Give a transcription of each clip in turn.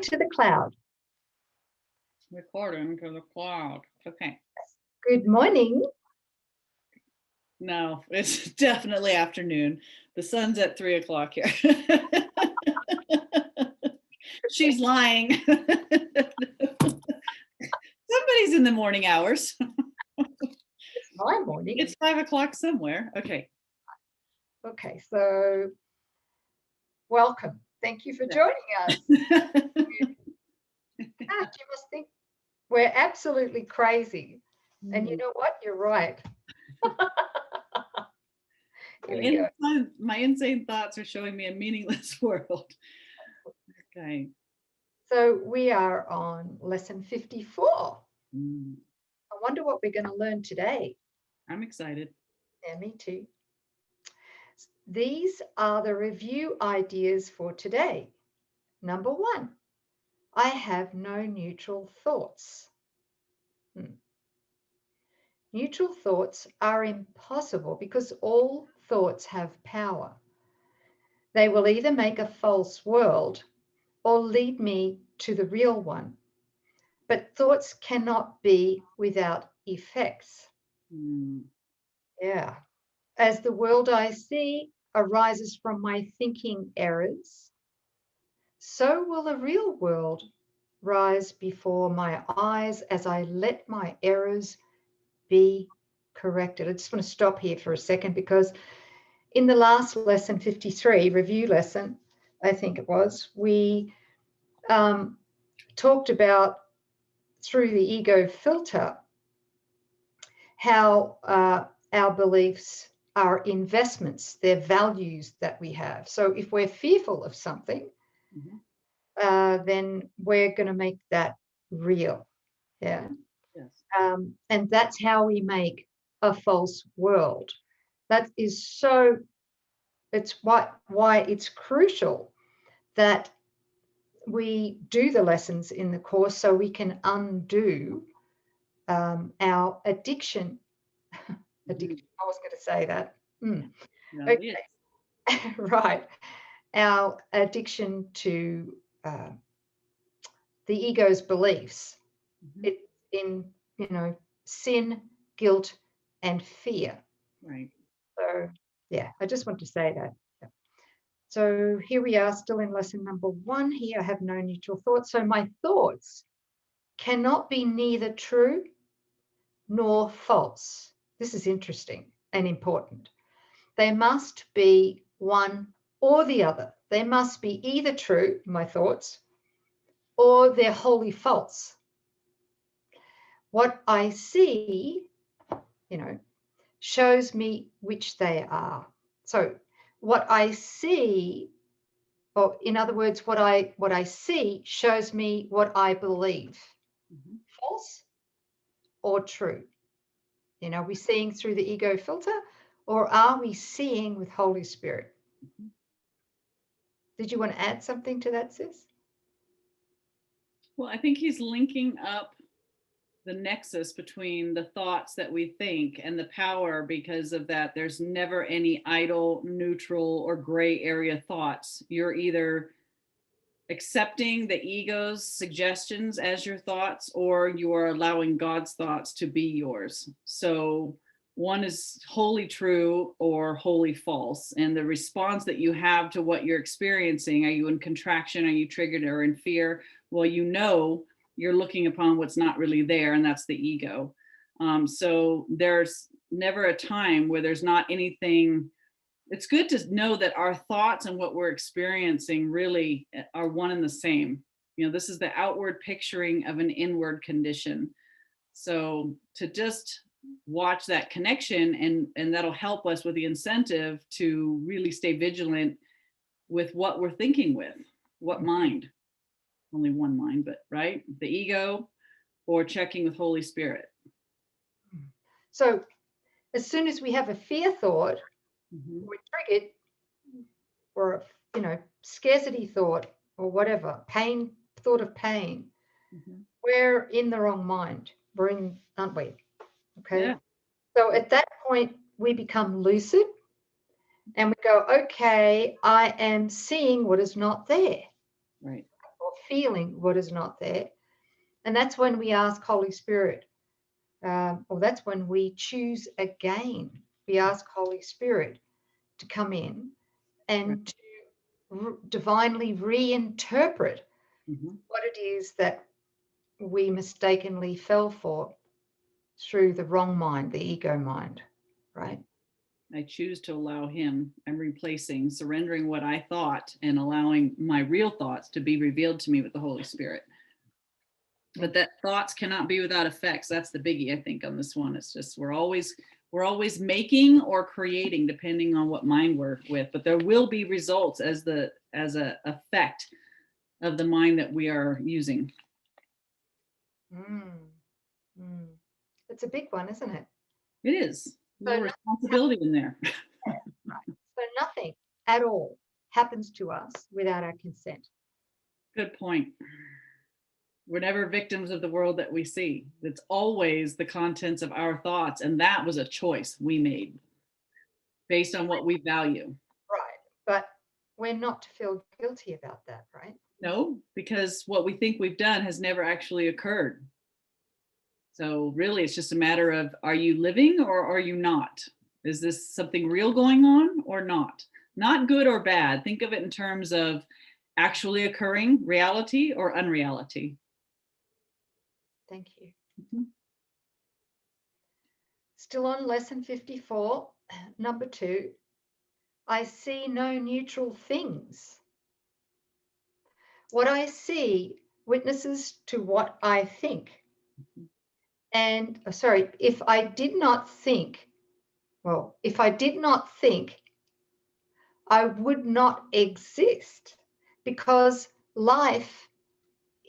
to the cloud. Recording to the cloud. Okay. Good morning. No, it's definitely afternoon. The sun's at 3 o'clock here. She's lying. Somebody's in the morning hours. It's my morning. It's 5 o'clock somewhere. Okay. Okay, so welcome. Thank you for joining us. You must think we're absolutely crazy. And you know what? You're right. Here we go. My insane thoughts are showing me a meaningless world. Okay. So we are on lesson 54. I wonder what we're going to learn today. I'm excited. Yeah, me too. These are the review ideas for today. Number 1, I have no neutral thoughts. Neutral thoughts are impossible because all thoughts have power. They will either make a false world or lead me to the real one. But thoughts cannot be without effects. Yeah. As the world I see arises from my thinking errors, so will the real world rise before my eyes as I let my errors be corrected. I just want to stop here for a second because in the last lesson, 53, review lesson, I think it was, we talked about through the ego filter how our beliefs are investments, they're values that we have. So if we're fearful of something, then we're going to make that real. Yeah. Yes. And that's how we make a false world. That is so, it's why it's crucial that we do the lessons in the course so we can undo our addiction. Addiction. I was going to say that. No, okay. Right. Our addiction to the ego's beliefs. It's in, sin, guilt, and fear. Right. So, yeah, I just want to say that. So here we are still in lesson number 1. Here I have no neutral thoughts. So my thoughts cannot be neither true nor false. This is interesting and important. They must be one or the other. They must be either true, my thoughts, or they're wholly false. What I see, shows me which they are. So what I see, or in other words, what I see shows me what I believe. False or true? Are we seeing through the ego filter, or are we seeing with Holy Spirit? Did you want to add something to that, sis? Well, I think he's linking up the nexus between the thoughts that we think and the power. Because of that, there's never any idle, neutral, or gray area thoughts. You're either accepting the ego's suggestions as your thoughts, or you are allowing God's thoughts to be yours. So one is wholly true or wholly false. And the response that you have to what you're experiencing, are you in contraction? Are you triggered or in fear? Well, you're looking upon what's not really there, and that's the ego. So there's never a time where there's not anything. It's good to know that our thoughts and what we're experiencing really are one and the same. This is the outward picturing of an inward condition. So to just watch that connection, and that'll help us with the incentive to really stay vigilant with what we're thinking with, what mind. Only one mind, but right? The ego, or checking with Holy Spirit. So as soon as we have a fear thought, we're triggered, or scarcity thought, or whatever, thought of pain, we're in the wrong mind. Aren't we? Okay. Yeah. So at that point, we become lucid and we go, okay, I am seeing what is not there. Right. Or feeling what is not there. And that's when we ask Holy Spirit, or that's when we choose again. We ask Holy Spirit to come in and to divinely reinterpret what it is that we mistakenly fell for through the wrong mind, the ego mind, right? I choose to allow him. I'm replacing, surrendering what I thought and allowing my real thoughts to be revealed to me with the Holy Spirit. But that thoughts cannot be without effects. That's the biggie, I think, on this one. It's just we're always making or creating, depending on what mind we're with. But there will be results as a effect of the mind that we are using. It's a big one, isn't it? It is. No responsibility in there. Right. So nothing at all happens to us without our consent. Good point. We're never victims of the world that we see. It's always the contents of our thoughts. And that was a choice we made based on what we value. Right. But we're not to feel guilty about that, right? No, because what we think we've done has never actually occurred. So really, it's just a matter of, are you living or are you not? Is this something real going on or not? Not good or bad. Think of it in terms of actually occurring reality or unreality. Thank you. Still on lesson 54, number 2. I see no neutral things. What I see witnesses to what I think. And if I did not think, I would not exist, because life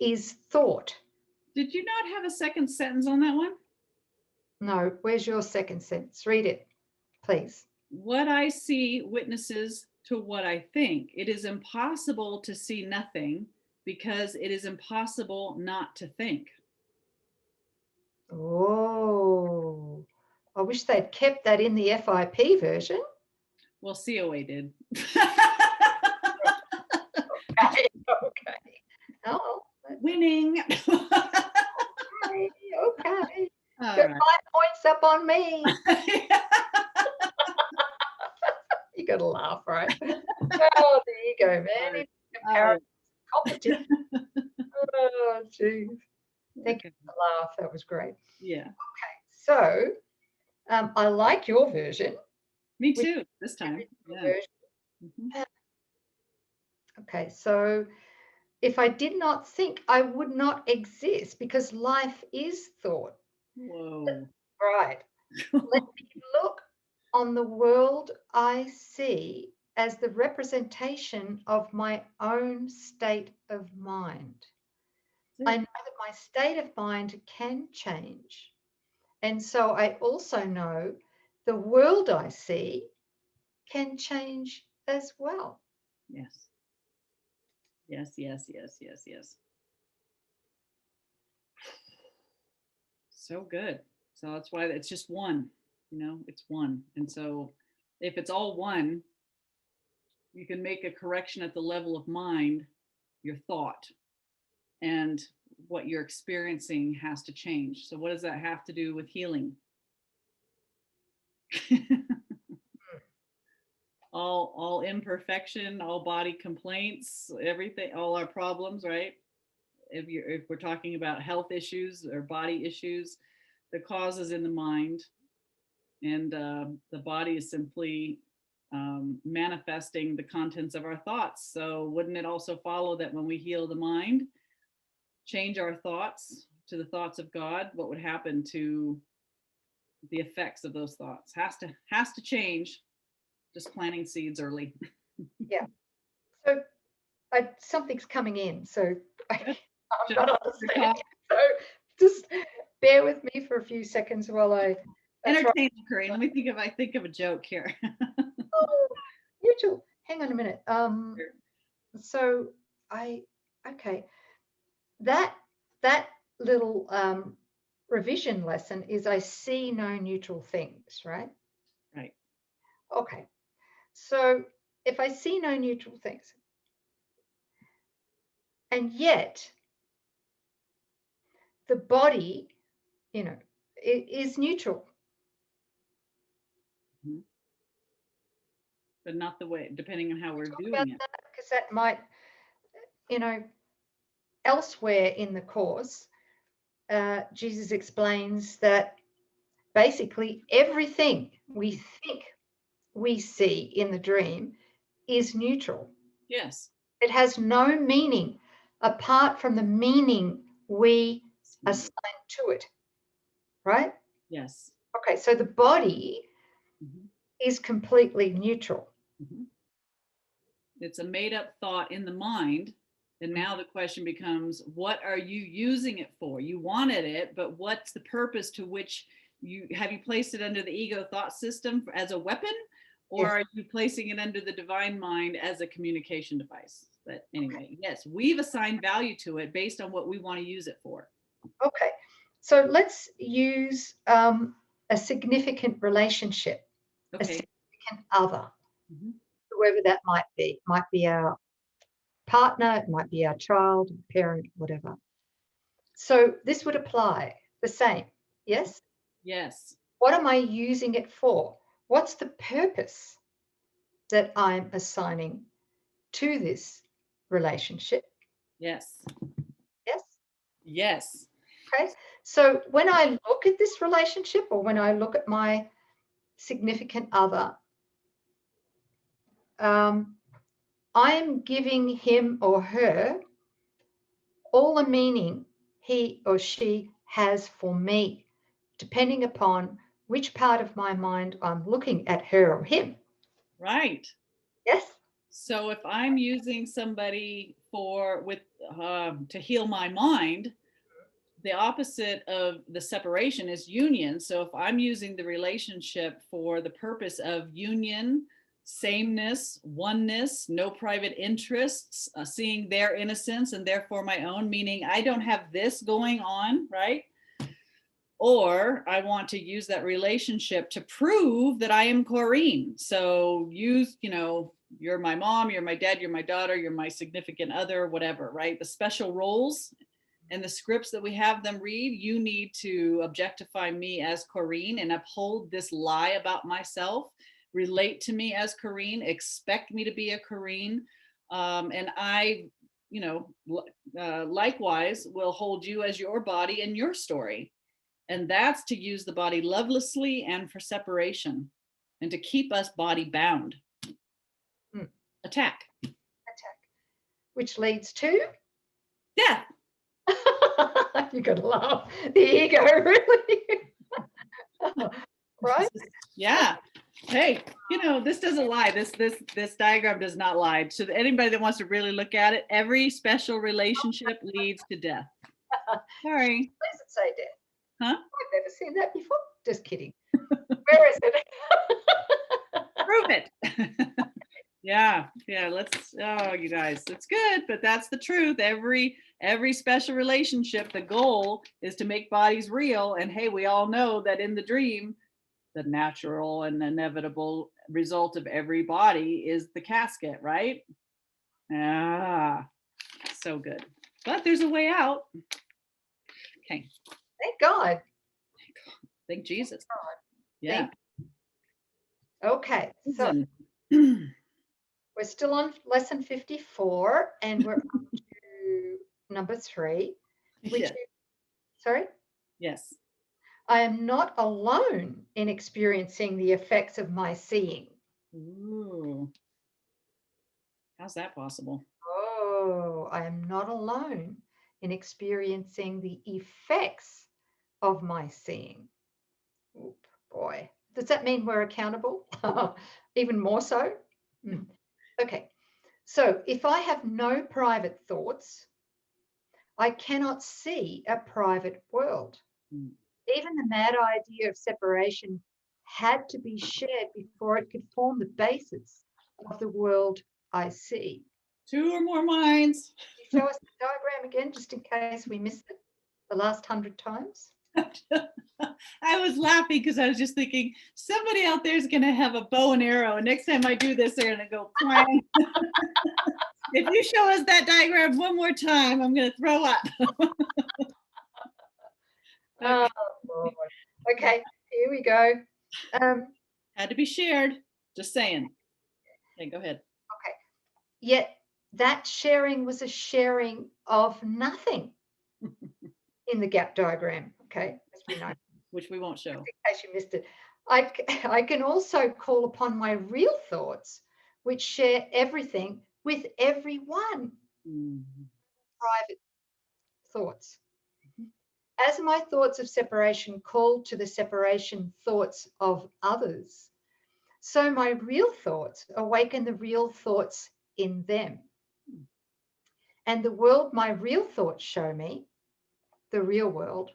is thought. Did you not have a second sentence on that one? No, where's your second sentence? Read it, please. What I see witnesses to what I think. It is impossible to see nothing because it is impossible not to think. Oh, I wish they'd kept that in the FIP version. Well, COA did. Okay. Oh, winning. Okay. All Got right. 5 points up on me. You got to laugh, right? Oh, there you go, man. It's competition. Oh, geez. Thank you for the laugh. That was great. Yeah. Okay, so I like your version. Me too, this time. Yeah. Okay, so if I did not think, I would not exist, because life is thought. Whoa. Right. Let me look on the world I see as the representation of my own state of mind. I know that my state of mind can change. And so I also know the world I see can change as well. Yes. Yes, yes, yes, yes, yes. So good. So that's why it's just one, it's one. And so if it's all one, you can make a correction at the level of mind, your thought, and what you're experiencing has to change. So what does that have to do with healing? all imperfection, all body complaints, everything, all our problems, right? If we're talking about health issues or body issues, the cause is in the mind, and the body is simply manifesting the contents of our thoughts. So wouldn't it also follow that when we heal the mind, change our thoughts to the thoughts of God, what would happen to the effects of those thoughts? Has to change. Just planting seeds early. Yeah. So something's coming in. So I'm not understanding. So just bear with me for a few seconds while I entertain Coreen. Let me think if I think of a joke here. Oh, you too. Hang on a minute. So okay. That little revision lesson is I see no neutral things, right? Right. Okay. So if I see no neutral things, And yet, the body, you know, is neutral. Mhm. But not the way, depending on how we're Talk viewing about it. that, because that might, you know, elsewhere in the course, Jesus explains that basically everything we think we see in the dream is neutral. Yes. It has no meaning apart from the meaning we assign to it, right? Yes. Okay, so the body Mhm. is completely neutral. Mhm. It's a made up thought in the mind. And now the question becomes, what are you using it for? You wanted it, but what's the purpose to which you placed it under the ego thought system as a weapon? Or Yes. are you placing it under the divine mind as a communication device? But anyway, yes, we've assigned value to it based on what we want to use it for. Okay, so let's use a significant relationship, a Okay. significant other, Mhm. whoever that might be. It might be our partner, it might be our child, parent, whatever. So this would apply the same, yes? Yes. What am I using it for? What's the purpose that I'm assigning to this relationship? Yes. Yes? Yes. Okay. So when I look at this relationship or when I look at my significant other, I'm giving him or her all the meaning he or she has for me, depending upon which part of my mind I'm looking at her or him. Right. Yes? So if I'm using somebody to heal my mind, the opposite of the separation is union. So if I'm using the relationship for the purpose of union, sameness, oneness, no private interests, seeing their innocence and therefore my own, meaning I don't have this going on, right? Or I want to use that relationship to prove that I am Coreen. So you're my mom, you're my dad, you're my daughter, you're my significant other, whatever, right? The special roles and the scripts that we have them read, you need to objectify me as Coreen and uphold this lie about myself, relate to me as Coreen, expect me to be a Coreen. And I, likewise will hold you as your body and your story. And that's to use the body lovelessly and for separation and to keep us body bound. Attack. Attack. Which leads to Death. you got to laugh. The ego, really. Right? Yeah. Hey, this doesn't lie. This diagram does not lie. So anybody that wants to really look at it, every special relationship leads to death. Sorry. Where does it say death? Huh? I've never seen that before. Just kidding. Where is it? Prove it. Yeah. Oh, you guys, it's good, but that's the truth. Every special relationship, the goal is to make bodies real. And hey, we all know that in the dream, the natural and inevitable result of every body is the casket, right? So good. But there's a way out. Okay. Thank God. Thank Jesus. Thank God. Yeah. Okay. So we're still on lesson 54 and we're up to number 3, which Yes. is, sorry? Yes. I am not alone in experiencing the effects of my seeing. Ooh. How's that possible? Oh, I am not alone in experiencing the effects of my seeing. Oop, boy. Does that mean we're accountable? Even more so? Okay. So if I have no private thoughts, I cannot see a private world. Even the mad idea of separation had to be shared before it could form the basis of the world I see. 2 or more minds. Can you show us the diagram again, just in case we missed it the last 100 times? I was laughing because I was just thinking somebody out there is going to have a bow and arrow, and next time I do this, they're going to go clang. If you show us that diagram one more time, I'm going to throw up. Oh, Lord. Okay, here we go. Had to be shared. Just saying. Okay, go ahead. Okay. Yet that sharing was a sharing of nothing in the gap diagram. Okay, as we know. Which we won't show. In case you missed it. I can also call upon my real thoughts, which share everything with everyone. Private thoughts. As my thoughts of separation call to the separation thoughts of others, so my real thoughts awaken the real thoughts in them. And the world my real thoughts show me, the real world,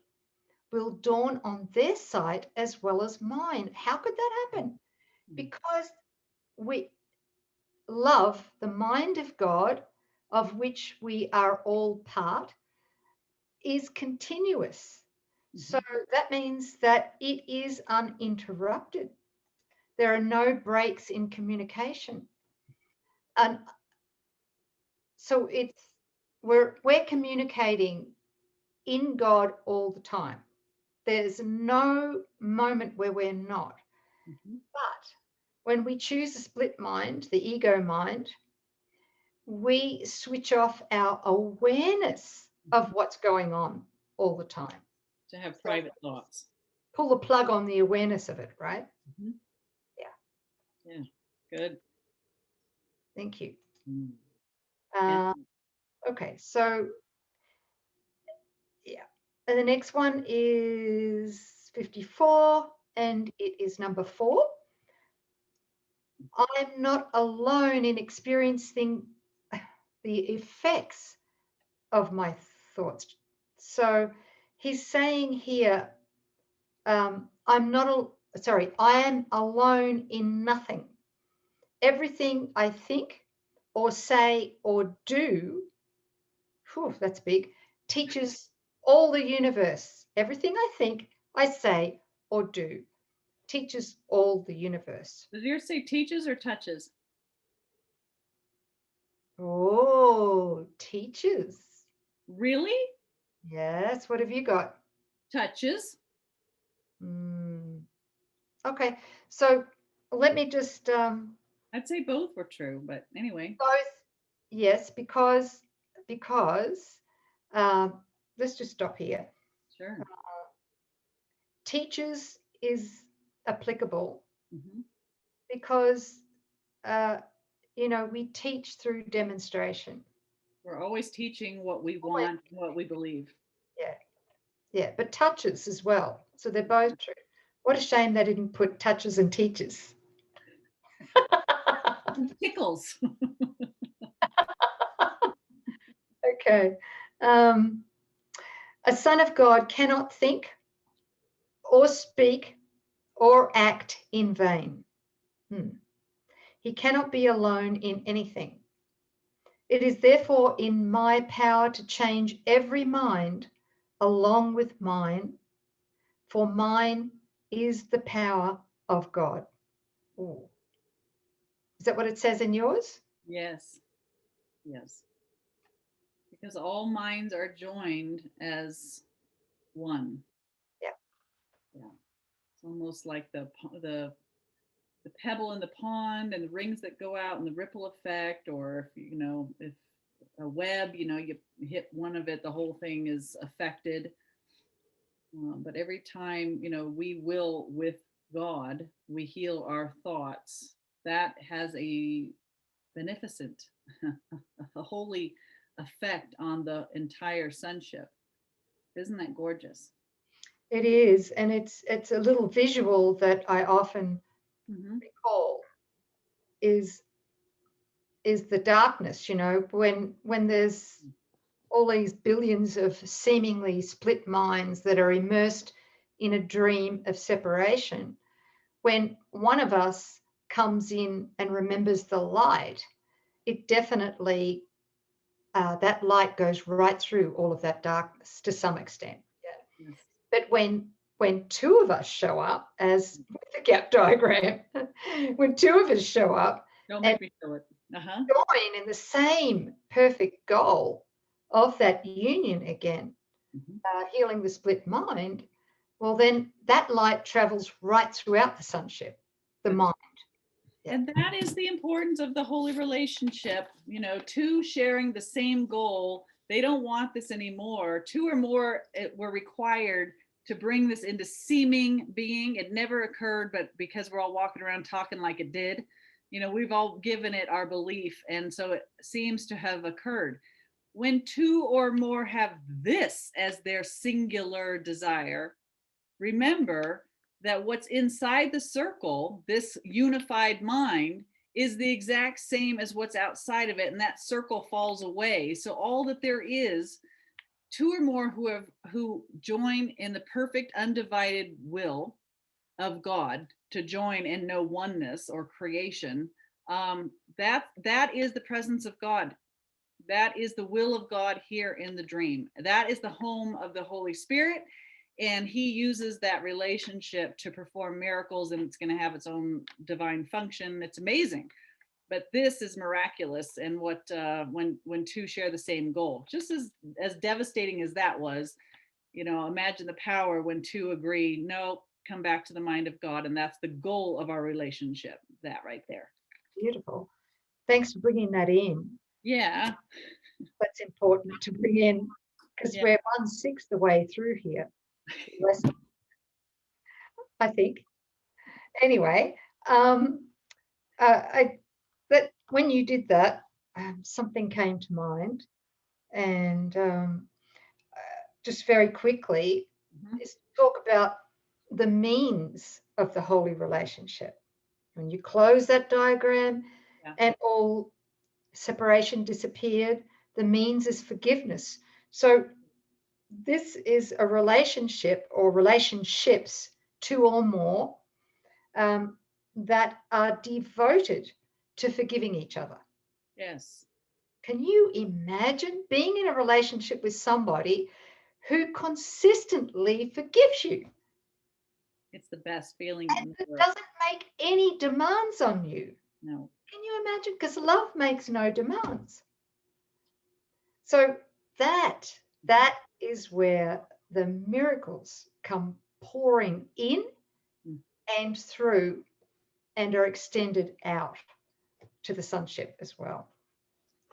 will dawn on their sight as well as mine. How could that happen? Because we love the mind of God, of which we are all part, is continuous. So that means that it is uninterrupted. There are no breaks in communication. And so we're communicating in God all the time. There's no moment where we're not. But when we choose a split mind, the ego mind, we switch off our awareness of what's going on all the time. To have private thoughts. Pull the plug on the awareness of it, right? Yeah. Good. Thank you. Yeah. Okay, so yeah. And the next one is 54, and it is number 4. I'm not alone in experiencing the effects of my thoughts. So he's saying here, I am alone in nothing. Everything I think or say or do, that's big, teaches all the universe. Everything I think, I say or do teaches all the universe. Does yours say teaches or touches? Oh, teaches. Really? Yes. What have you got? Touches. Okay. So let me just. I'd say both were true, but anyway. Both. Yes, because let's just stop here. Sure. Teaches is applicable because we teach through demonstration. We're always teaching what we want, what we believe. Yeah, but touches as well. So they're both true. What a shame they didn't put touches and teaches. Tickles. Okay. A son of God cannot think or speak or act in vain. He cannot be alone in anything. It is therefore in my power to change every mind along with mine, for mine is the power of God. Ooh. Is that what it says in yours? Yes. Because all minds are joined as one. Yeah. It's almost like the pebble in the pond and the rings that go out and the ripple effect, or if a web, you hit one of it, the whole thing is affected. But every time, we will with God, we heal our thoughts. That has a beneficent, a holy effect on the entire sonship. Isn't that gorgeous? It is, and it's a little visual that I often recall is the darkness, when there's all these billions of seemingly split minds that are immersed in a dream of separation. When one of us comes in and remembers the light, it definitely, that light goes right through all of that darkness to some extent. Yeah. Yes. But when two of us show up, as with the gap diagram, when two of us show up, don't make me show it. join in the same perfect goal of that union again, healing the split mind, well, then that light travels right throughout the sonship, the mind. Yeah. And that is the importance of the holy relationship, two sharing the same goal. They don't want this anymore. Two or more were required to bring this into seeming being. It never occurred, but because we're all walking around talking like it did, we've all given it our belief. And so it seems to have occurred. When two or more have this as their singular desire, remember that what's inside the circle, this unified mind, is the exact same as what's outside of it, and that circle falls away. So all that there is, two or more who join in the perfect undivided will of God to join in no oneness or creation, that is the presence of God. That is the will of God here in the dream. That is the home of the Holy Spirit. And he uses that relationship to perform miracles, and it's going to have its own divine function. It's amazing. But this is miraculous. And what when two share the same goal, just as devastating as that was, imagine the power when two agree, no, come back to the mind of God. And that's the goal of our relationship, that right there. Beautiful. Thanks for bringing that in. Yeah. That's important to bring in, because we're 1/6 the way through here. I think. Anyway, that when you did that, something came to mind, and just very quickly, is talk about the means of the holy relationship. When you close that diagram, and all separation disappeared, the means is forgiveness. So this is a relationship or relationships, two or more, that are devoted to forgiving each other. Yes. Can you imagine being in a relationship with somebody who consistently forgives you? It's the best feeling. And it doesn't make any demands on you. No. Can you imagine? Because love makes no demands. So that is where the miracles come pouring in and through and are extended out to the sonship as well.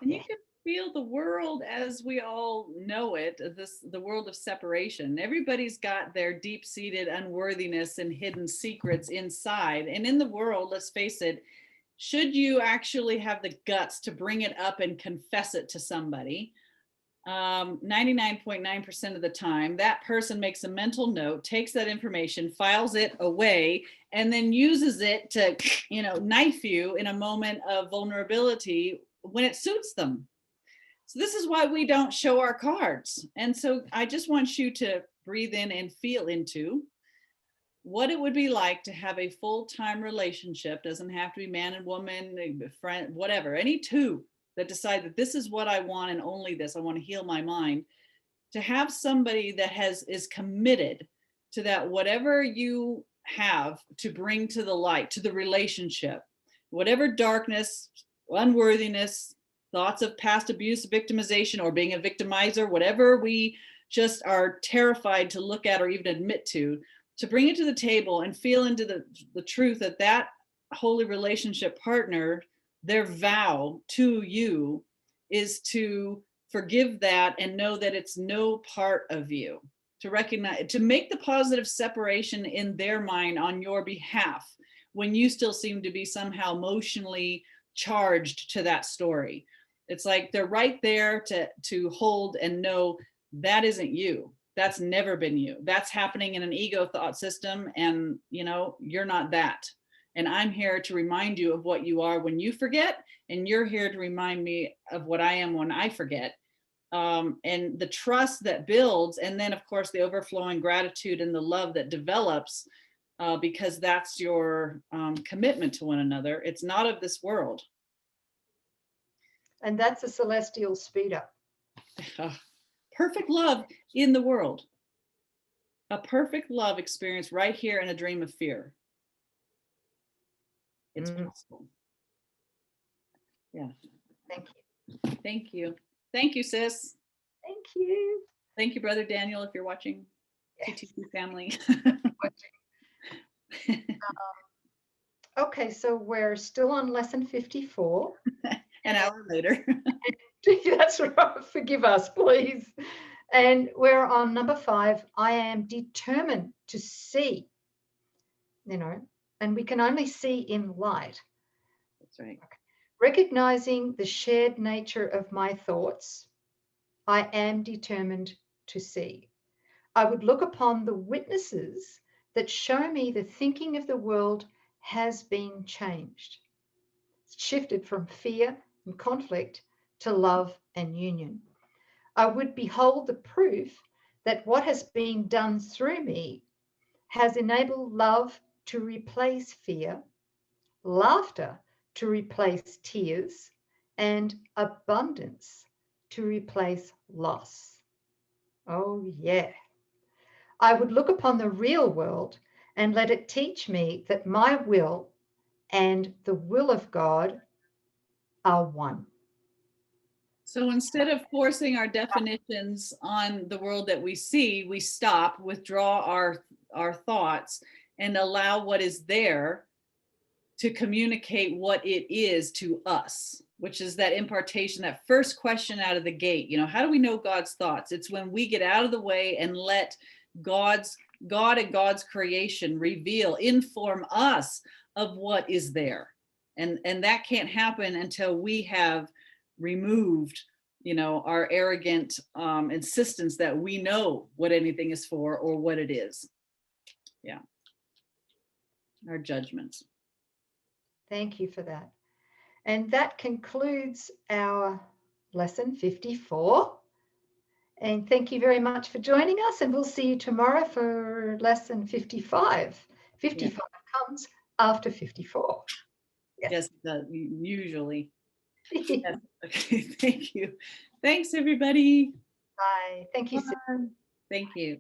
And you can feel the world as we all know it, the world of separation. Everybody's got their deep-seated unworthiness and hidden secrets inside. And in the world, let's face it, should you actually have the guts to bring it up and confess it to somebody, 99.9% of the time, that person makes a mental note, takes that information, files it away, and then uses it to, knife you in a moment of vulnerability when it suits them. So this is why we don't show our cards. And so I just want you to breathe in and feel into what it would be like to have a full-time relationship. Doesn't have to be man and woman, friend, whatever, any two that decide that this is what I want and only this, I want to heal my mind, to have somebody that is committed to that, whatever you have to bring to the light, to the relationship, whatever darkness, unworthiness, thoughts of past abuse, victimization, or being a victimizer, whatever we just are terrified to look at or even admit to bring it to the table and feel into the truth that holy relationship partner, their vow to you is to forgive that and know that it's no part of you, to recognize, to make the positive separation in their mind on your behalf when you still seem to be somehow emotionally charged to that story. It's like they're right there to hold and know that isn't you. That's never been you. That's happening in an ego thought system, and you're not that. And I'm here to remind you of what you are when you forget, and you're here to remind me of what I am when I forget. And the trust that builds, and then of course the overflowing gratitude and the love that develops, because that's your commitment to one another. It's not of this world. And that's a celestial speed up. Perfect love in the world. A perfect love experience right here in a dream of fear. It's possible. Yeah. Thank you. Thank you. Thank you, sis. Thank you. Thank you, Brother Daniel, if you're watching. Yes. TTC family. Okay, so we're still on lesson 54. An hour later. That's right. Forgive us, please. And we're on number 5. I am determined to see, and we can only see in light. That's right. Okay. Recognizing the shared nature of my thoughts, I am determined to see. I would look upon the witnesses that show me the thinking of the world has been changed. It's shifted from fear and conflict to love and union. I would behold the proof that what has been done through me has enabled love to replace fear, laughter to replace tears, and abundance to replace loss. Oh, yeah. I would look upon the real world and let it teach me that my will and the will of God are one. So instead of forcing our definitions on the world that we see, we stop, withdraw our thoughts, and allow what is there to communicate what it is to us, which is that impartation, that first question out of the gate. How do we know God's thoughts? It's when we get out of the way and let God and God's creation reveal, inform us of what is there. And that can't happen until we have removed our arrogant insistence that we know what anything is for or what it is. Yeah. Our judgments. Thank you for that. And that concludes our lesson 54. And thank you very much for joining us. And we'll see you tomorrow for lesson 55. 55 comes after 54. Yes, usually. Yes. Okay, thank you. Thanks, everybody. Bye. Thank you. Bye. Thank you.